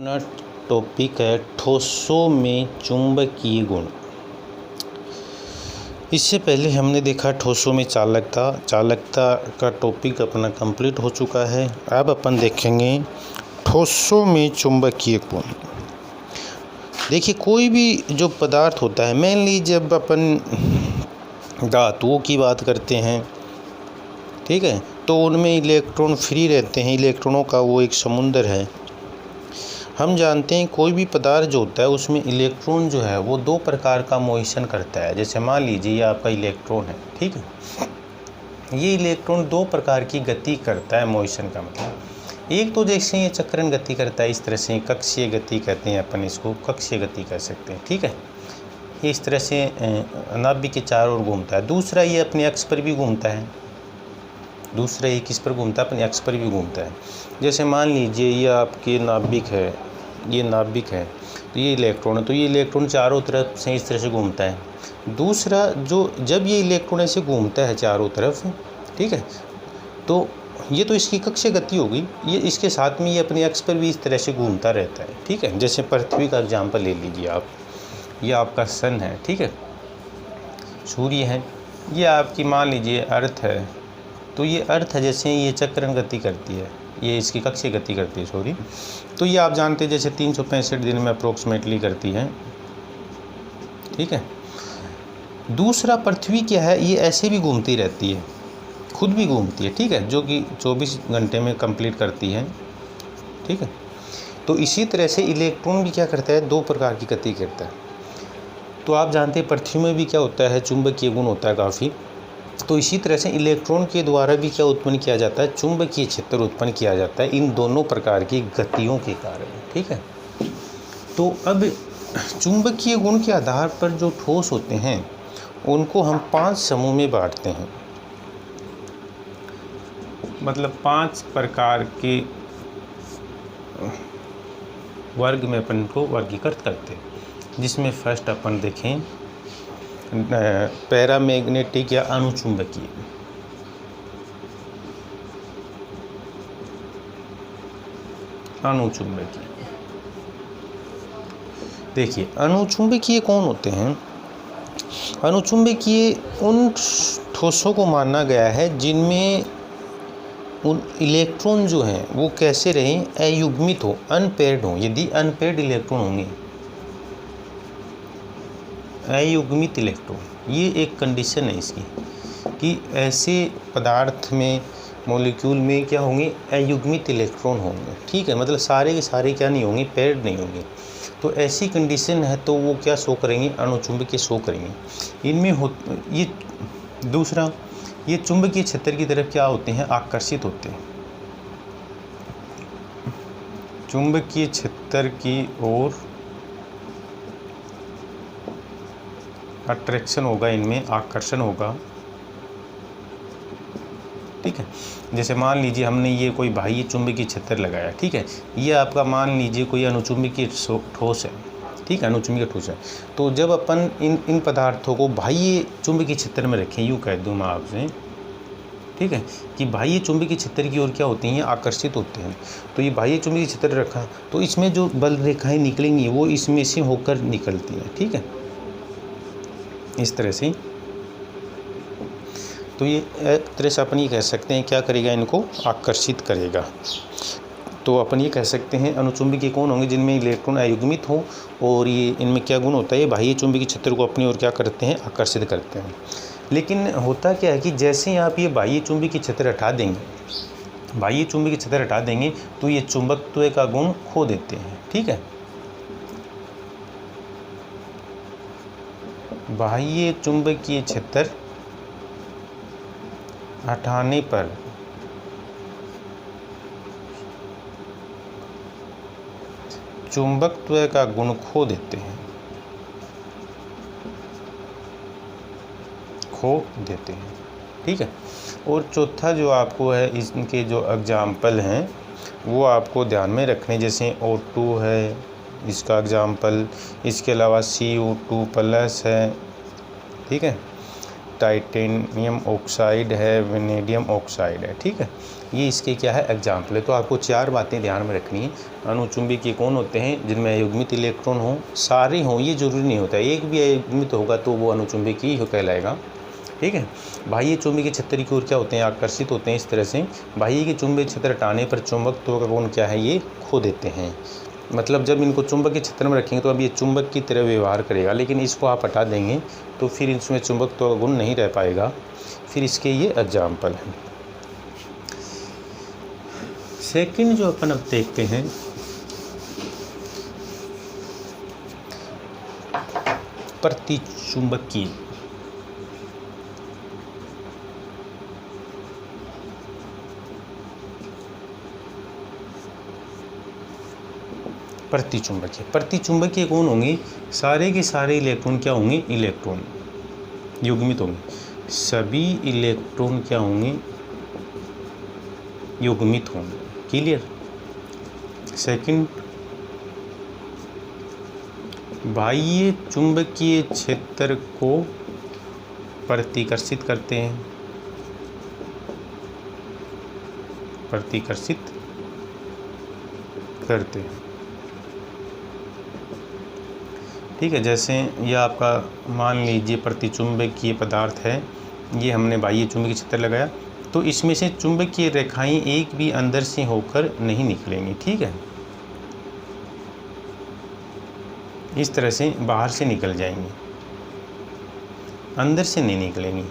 अपना टॉपिक है ठोसों में चुंबकीय गुण। इससे पहले हमने देखा ठोसों में चालकता का टॉपिक अपना कंप्लीट हो चुका है। अब अपन देखेंगे ठोसों में चुंबकीय गुण। देखिए, कोई भी जो पदार्थ होता है, मेनली जब अपन धातुओं की बात करते हैं, ठीक है, तो उनमें इलेक्ट्रॉन फ्री रहते हैं। इलेक्ट्रॉनों का वो एक समुंदर है। हम जानते हैं कोई भी पदार्थ जो होता है उसमें इलेक्ट्रॉन जो है वो दो प्रकार का मोशन करता है। जैसे मान लीजिए ये आपका इलेक्ट्रॉन है, ठीक है। ये इलेक्ट्रॉन दो प्रकार की गति करता है। मोशन का मतलब एक तो जैसे ये चक्रण गति करता है, इस तरह से कक्षीय गति कहते हैं, अपन इसको कक्षीय गति कह सकते हैं, ठीक है। ये इस तरह से नाभिक के चारों ओर घूमता है। दूसरा ये अपने अक्ष पर भी घूमता है। दूसरा ये किस पर घूमता है? अपने अक्ष पर भी घूमता है। जैसे मान लीजिए ये आपके नाभिक है, ये नाभिक है, तो ये इलेक्ट्रॉन है, तो ये इलेक्ट्रॉन चारों तरफ से इस तरह से घूमता है। दूसरा जो जब ये इलेक्ट्रॉन ऐसे घूमता है चारों तरफ, ठीक है, तो ये तो इसकी कक्षीय गति हो गई। ये इसके साथ में ये अपने अक्ष पर भी इस तरह से घूमता रहता है, ठीक है। जैसे पृथ्वी का एग्जाम्पल ले लीजिए आप, ये आपका सन है, ठीक है, सूर्य है। ये आपकी मान लीजिए अर्थ है, तो ये अर्थ है, जैसे ये चक्रण गति करती है, ये इसकी कक्षीय गति करती है, सॉरी। तो ये आप जानते हैं जैसे 365 दिन में अप्रोक्सीमेटली करती है, ठीक है। दूसरा पृथ्वी क्या है, ये ऐसे भी घूमती रहती है, खुद भी घूमती है, ठीक है, जो कि 24 घंटे में कंप्लीट करती है, ठीक है। तो इसी तरह से इलेक्ट्रॉन भी क्या करता है, दो प्रकार की गति करता है। तो आप जानते हैं पृथ्वी में भी क्या होता है, चुंबकीय गुण होता है काफ़ी। तो इसी तरह से इलेक्ट्रॉन के द्वारा भी क्या उत्पन्न किया जाता है, चुंबकीय क्षेत्र उत्पन्न किया जाता है, इन दोनों प्रकार की गतियों के कारण, ठीक है। तो अब चुंबकीय गुण के आधार पर जो ठोस होते हैं उनको हम 5 समूह में बांटते हैं। मतलब 5 प्रकार के वर्ग में अपन को वर्गीकृत करते हैं, जिसमें फर्स्ट अपन देखें पैरामैग्नेटिक या अणुचुंबकीय। अणुचुंबकीय देखिए, अणुचुंबकीय कौन होते हैं? अणुचुंबकीय उन ठोसों को माना गया है जिनमें उन इलेक्ट्रॉन जो हैं वो कैसे रहें, अयुग्मित हो, अनपेयर्ड हो। यदि अनपेयर्ड इलेक्ट्रॉन होंगे, अयुग्मित इलेक्ट्रॉन, ये एक कंडीशन है इसकी कि ऐसे पदार्थ में, मॉलिक्यूल में क्या होंगे, अयुग्मित इलेक्ट्रॉन होंगे, ठीक है। मतलब सारे के सारे क्या नहीं होंगे, पेयर्ड नहीं होंगे। तो ऐसी कंडीशन है तो वो क्या शो करेंगे, अणुचुंबकीय शो करेंगे। इनमें ये दूसरा, ये चुंबकीय क्षेत्र की तरफ क्या होते हैं, आकर्षित होते हैं। चुंबकीय क्षेत्र की ओर अट्रैक्शन होगा, इनमें आकर्षण होगा, ठीक है। जैसे मान लीजिए हमने ये कोई बाह्य चुंबकीय क्षेत्र लगाया, ठीक है। ये आपका मान लीजिए कोई अणुचुंबकीय ठोस है, ठीक है, अणुचुंबकीय ठोस है। तो जब अपन इन पदार्थों को बाह्य चुंबकीय क्षेत्र में रखें, यूँ कह दूँ मैं आपसे, ठीक है, कि बाह्य चुंबकीय क्षेत्र की ओर क्या होती हैं, आकर्षित होते हैं। तो ये बाह्य चुंबकीय क्षेत्र रखा तो इसमें जो बल रेखाएं निकलेंगी वो इसमें से होकर निकलती हैं, ठीक है, इस तरह से। तो ये एक तरह से अपन ये कह सकते हैं क्या करेगा, इनको आकर्षित करेगा। तो अपन ये कह सकते हैं अणुचुंबकीय कौन होंगे, जिनमें इलेक्ट्रॉन अयुग्मित हो और ये इनमें क्या गुण होता है, ये बाह्य चुंबकीय क्षेत्र को अपनी ओर क्या करते हैं, आकर्षित करते हैं। लेकिन होता क्या है कि जैसे ही आप ये बाह्य चुंबकीय क्षेत्र हटा देंगे, बाह्य चुंबकीय क्षेत्र हटा देंगे तो ये चुंबकत्व का गुण खो देते हैं, ठीक है। बाह्य चुंबकीय क्षेत्र हटाने पर चुंबकत्व का गुण खो देते हैं, ठीक है। और चौथा जो आपको है, इसके जो एग्जाम्पल हैं वो आपको ध्यान में रखने, जैसे O2 है इसका एग्जाम्पल, इसके अलावा CO2+ है, ठीक है। टाइटेनियम ऑक्साइड है, वेनेडियम ऑक्साइड है। ठीक है, ये इसके क्या है एग्जाम्पल है। तो आपको 4 बातें ध्यान में रखनी है। अणुचुंबकीय कौन होते हैं? जिनमें अयुग्मित इलेक्ट्रॉन हो, सारे हों, ये जरूरी नहीं होता, एक भी अयुग्मित होगा तो वो अणुचुंबकीय ही कहलाएगा। ठीक है, बाह्य चुंबकीय क्षेत्र की ओर क्या होते हैं? आकर्षित होते हैं। इस तरह से बाह्य के चुंबकीय क्षेत्र हटाने पर चुंबकत्व का गुण क्या है? ये खो देते हैं। मतलब जब इनको चुंबकीय क्षेत्र में रखेंगे तो अब ये चुंबक की तरह व्यवहार करेगा, लेकिन इसको आप हटा देंगे तो फिर इसमें चुंबकत्व का गुण नहीं रह पाएगा। फिर इसके ये एग्जाम्पल हैं। सेकंड जो अपन अब देखते हैं, प्रतिचुंबकीय। प्रतिचुंबकीय कौन होंगे? सारे के सारे इलेक्ट्रॉन क्या होंगे? इलेक्ट्रॉन युग्मित होंगे। सभी इलेक्ट्रॉन क्या होंगे? युग्मित होंगे। क्लियर। सेकंड, बाह्य चुंबकीय क्षेत्र को प्रतिकर्षित करते हैं। प्रतिकर्षित करते हैं। ठीक है, जैसे यह आपका मान लीजिए प्रतिचुंबकीय पदार्थ है, ये हमने बाह्य चुंबकीय क्षेत्र लगाया, तो इसमें से चुंबकीय रेखाएं एक भी अंदर से होकर नहीं निकलेंगी। ठीक है, इस तरह से बाहर से निकल जाएंगी, अंदर से नहीं निकलेंगी,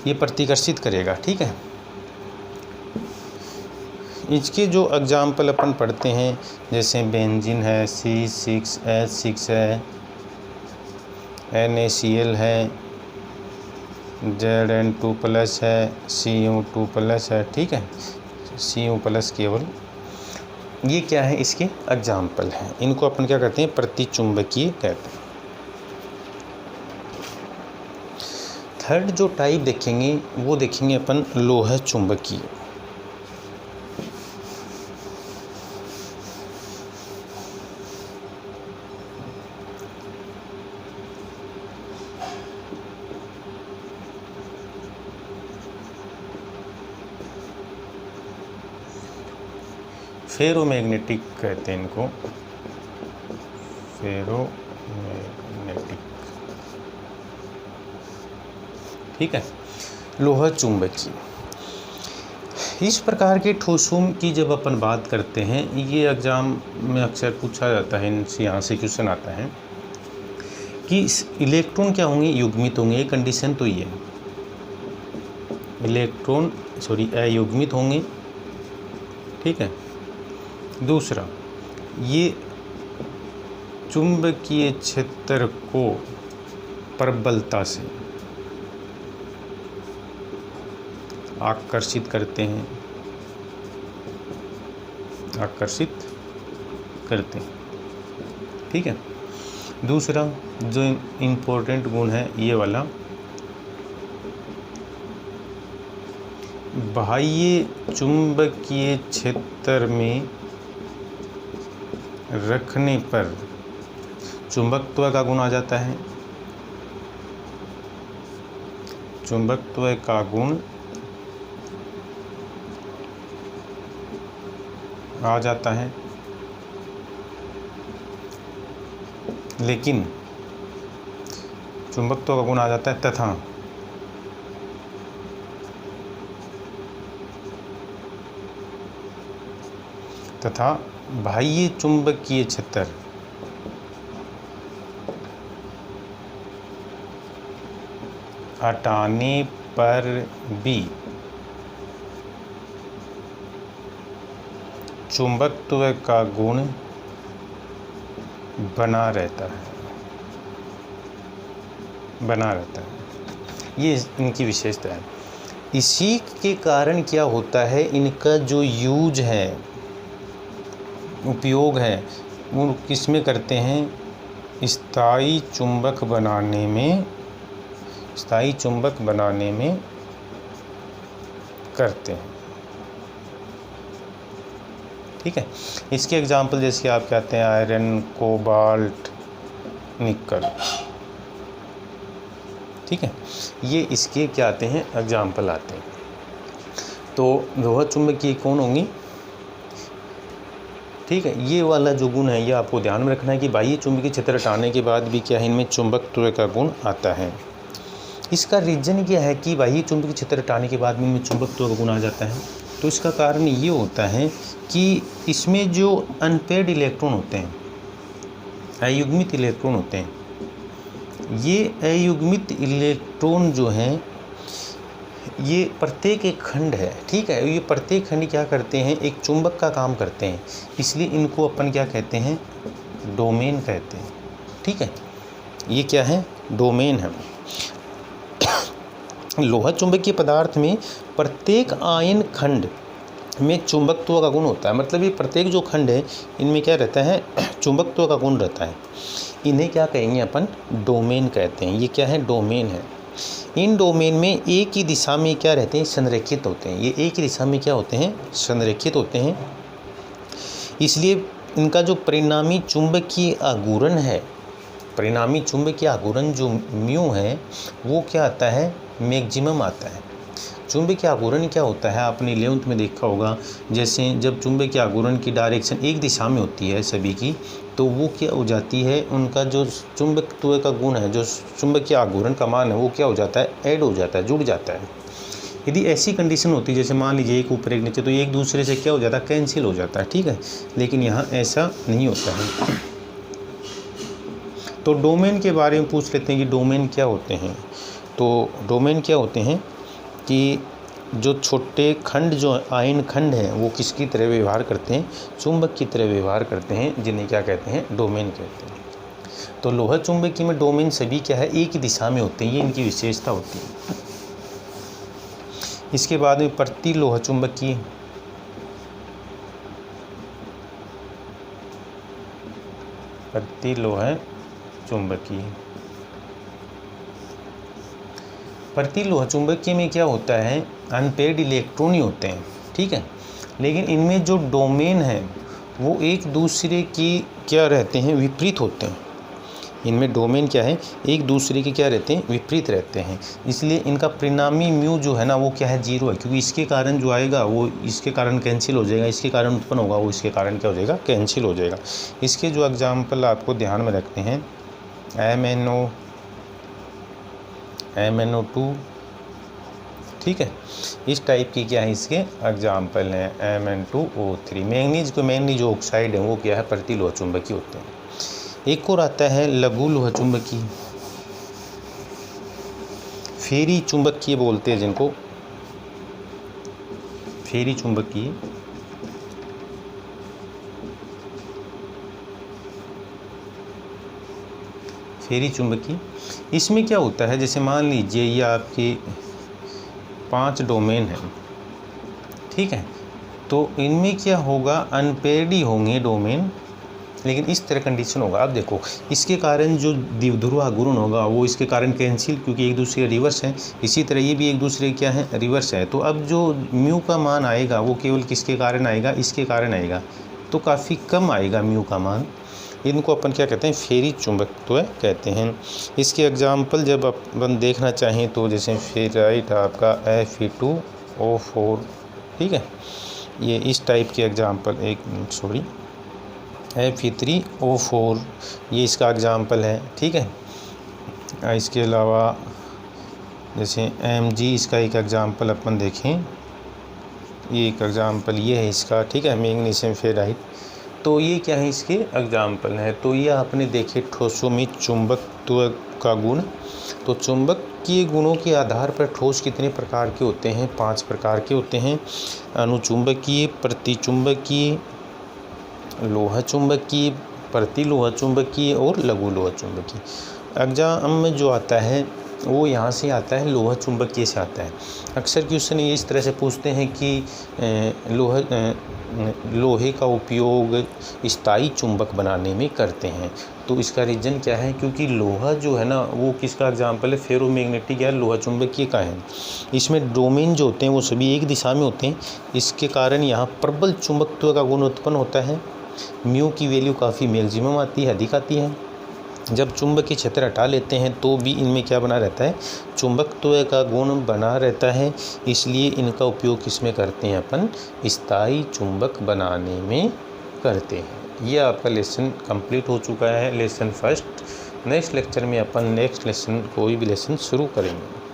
ये प्रतिकर्षित करेगा। ठीक है, इसके जो एग्जाम्पल अपन पढ़ते हैं, जैसे बेंजीन है, C6H6 है, NaCl है, Zn2+ है, Cu2+ है। ठीक है, Cu+ केवल, ये क्या है? इसके एग्जाम्पल हैं। इनको अपन क्या कहते हैं? प्रतिचुंबकीय कहते हैं। थर्ड जो टाइप देखेंगे वो देखेंगे अपन लोह चुंबकीय। फेरोमैग्नेटिक कहते हैं इनको, फेरोमैग्नेटिक। ठीक है, लोह चुंबकीय। इस प्रकार के ठोसों की जब अपन बात करते हैं, ये एग्जाम में अक्सर पूछा जाता है, इनसे यहाँ से क्वेश्चन आता है कि इलेक्ट्रॉन क्या होंगे? युग्मित होंगे। एक कंडीशन तो ये है, इलेक्ट्रॉन अयुग्मित होंगे। ठीक है, दूसरा, ये चुंबकीय क्षेत्र को प्रबलता से आकर्षित करते हैं, आकर्षित करते हैं। ठीक है, दूसरा जो इम्पोर्टेंट गुण है ये वाला, बाह्य चुंबकीय क्षेत्र में रखने पर चुंबकत्व का गुण आ जाता है। चुंबकत्व का गुण आ जाता है, लेकिन चुंबकत्व का गुण आ जाता है तथा बाह्य चुंबकीय क्षेत्र हटाने पर भी चुंबकत्व का गुण बना रहता है। ये इनकी विशेषता है। इसी के कारण क्या होता है, इनका जो यूज है, उपयोग है, वो किस में करते हैं? स्थायी चुंबक बनाने में करते हैं। ठीक है, इसके एग्जाम्पल जैसे आप कहते हैं आयरन, कोबाल्ट, निकल। ठीक है, ये इसके क्या आते हैं, एग्जाम्पल आते हैं। तो लोहा चुंबकीय कौन होंगी, ठीक है। ये वाला जो गुण है ये आपको ध्यान में रखना है कि बाह्य चुंबकीय क्षेत्र हटाने के बाद भी क्या है, इनमें चुंबकत्व का गुण आता है। इसका रीजन क्या है कि बाह्य चुंबकीय क्षेत्र हटाने के बाद भी इनमें चुंबकत्व का गुण आ जाता है। तो इसका कारण ये होता है कि इसमें जो अनपेयर्ड इलेक्ट्रॉन होते हैं, अयुग्मित इलेक्ट्रॉन होते हैं, ये अयुग्मित इलेक्ट्रॉन जो हैं ये प्रत्येक एक खंड है, ठीक है। ये प्रत्येक खंड क्या करते हैं, एक चुंबक का काम करते हैं, इसलिए इनको अपन क्या कहते हैं, डोमेन कहते हैं, ठीक है। ये क्या है, डोमेन है। लोहा चुंबकीय पदार्थ में प्रत्येक आयन खंड में चुंबकत्व का गुण होता है, मतलब ये प्रत्येक जो खंड है इनमें क्या रहता है, चुंबकत्व का गुण रहता है। इन्हें क्या कहेंगे अपन, डोमेन कहते हैं। ये क्या है, डोमेन है। इन डोमेन में एक ही दिशा में क्या रहते हैं, संरेखित होते हैं। ये एक ही दिशा में क्या होते हैं, संरेखित होते हैं। इसलिए इनका जो परिणामी चुंबकीय आघूर्ण है, परिणामी चुंबकीय आघूर्ण जो म्यू है वो क्या आता है, मैक्सिमम आता है। चुंबकीय आघूर्ण क्या होता है, आपने 11th में देखा होगा, जैसे जब चुंबकीय आघूर्ण की डायरेक्शन एक दिशा में होती है सभी की, तो वो क्या हो जाती है, उनका जो चुंबकत्व का गुण है, जो चुंबकीय आघूर्ण का मान है वो क्या हो जाता है, ऐड हो जाता है, जुड़ जाता है। यदि ऐसी कंडीशन होती है, जैसे मान लीजिए एक ऊपर एक नीचे, तो एक दूसरे से क्या हो जाता है, कैंसिल हो जाता है, ठीक है। लेकिन यहाँ ऐसा नहीं होता है। तो डोमेन के बारे में पूछ लेते हैं कि डोमेन क्या होते हैं। तो डोमेन क्या होते हैं कि जो छोटे खंड, जो आयन खंड हैं, वो किसकी तरह व्यवहार करते हैं, चुंबक की तरह व्यवहार करते हैं, जिन्हें क्या कहते हैं, डोमेन कहते हैं। तो लोहा चुंबकीय में डोमेन सभी क्या है, एक ही दिशा में होते हैं, ये इनकी विशेषता होती है। इसके बाद में प्रति लोहा चुंबकीय, प्रति लोहा चुंबकीय, प्रति लोहा चुंबकीय में क्या होता है, अनपेयर्ड इलेक्ट्रॉन ही होते हैं, ठीक है। लेकिन इनमें जो डोमेन है वो एक दूसरे की क्या रहते हैं, विपरीत होते हैं। इनमें डोमेन क्या है, एक दूसरे के क्या रहते हैं, विपरीत रहते हैं। इसलिए इनका परिणामी म्यू जो है ना वो क्या है, 0 है, क्योंकि इसके कारण जो आएगा वो इसके कारण कैंसिल हो जाएगा, इसके कारण उत्पन्न होगा वो इसके कारण क्या हो जाएगा, कैंसिल हो जाएगा। इसके जो एग्जाम्पल आपको ध्यान में रखते हैं, MnO2, ठीक है, इस टाइप की क्या है इसके एग्जाम्पल हैं। Mn2O3, मैंगनीज ऑक्साइड है वो क्या है, प्रति लोहा चुंबकीय होते हैं। एक और आता है लघु लोहा चुंबकीय, फेरी चुंबकीय बोलते हैं जिनको, फेरी चुंबकीय। फेरी चुंबकीय, इसमें क्या होता है, जैसे मान लीजिए ये आपके 5 डोमेन हैं, ठीक है। तो इनमें क्या होगा, अनपेयर्ड ही होंगे डोमेन, लेकिन इस तरह कंडीशन होगा। अब देखो, इसके कारण जो द्विध्रुव आघूर्ण होगा वो इसके कारण कैंसिल, क्योंकि एक दूसरे रिवर्स है। इसी तरह ये भी एक दूसरे क्या है, रिवर्स है। तो अब जो म्यू का मान आएगा वो केवल किसके कारण आएगा, इसके कारण आएगा, तो काफ़ी कम आएगा म्यू का मान। इनको अपन क्या कहते हैं, फेरी चुंबकत्व कहते हैं। इसके एग्जाम्पल जब अपन देखना चाहें तो जैसे फेराइट आपका Fe2O4, ठीक है, ये इस टाइप के एग्जाम्पल, Fe3O4 ये इसका एग्जाम्पल है, ठीक है। इसके अलावा जैसे Mg, इसका एक एग्जाम्पल अपन देखें, ये एक एग्जाम्पल ये है इसका, ठीक है, मैग्नीशियम फेराइट। तो ये क्या है, इसके एग्जाम्पल हैं। तो ये आपने देखे ठोसों में चुंबकत्व का गुण। तो चुंबकीय गुणों के आधार पर ठोस कितने प्रकार के होते हैं, 5 प्रकार के होते हैं। अनुचुंबकीय, प्रतिचुंबकीय, लोहा चुंबकीय, प्रति लोहा चुंबकीय और लघु लोहा चुंबकीय। एग्जाम में जो आता है वो यहाँ से आता है, लोहा चुंबकीय से आता है। अक्सर क्वेश्चन ये इस तरह से पूछते हैं कि लोहे का उपयोग स्थायी चुंबक बनाने में करते हैं। तो इसका रीज़न क्या है, क्योंकि लोहा जो है ना वो किसका एग्जाम्पल है, फेरोमैग्नेटिक या लोहा चुंबकीय का है। इसमें डोमेन जो होते हैं वो सभी एक दिशा में होते हैं, इसके कारण यहाँ प्रबल चुंबकत्व का गुण उत्पन्न होता है। म्यू की वैल्यू काफ़ी मैक्सिमम आती है, अधिक आती है। जब चुंबकीय क्षेत्र हटा लेते हैं तो भी इनमें क्या बना रहता है, चुंबकत्व का गुण बना रहता है। इसलिए इनका उपयोग किसमें करते हैं अपन, स्थायी चुंबक बनाने में करते हैं। यह आपका लेसन कंप्लीट हो चुका है, लेसन फर्स्ट। नेक्स्ट लेक्चर में अपन नेक्स्ट लेसन कोई भी लेसन शुरू करेंगे।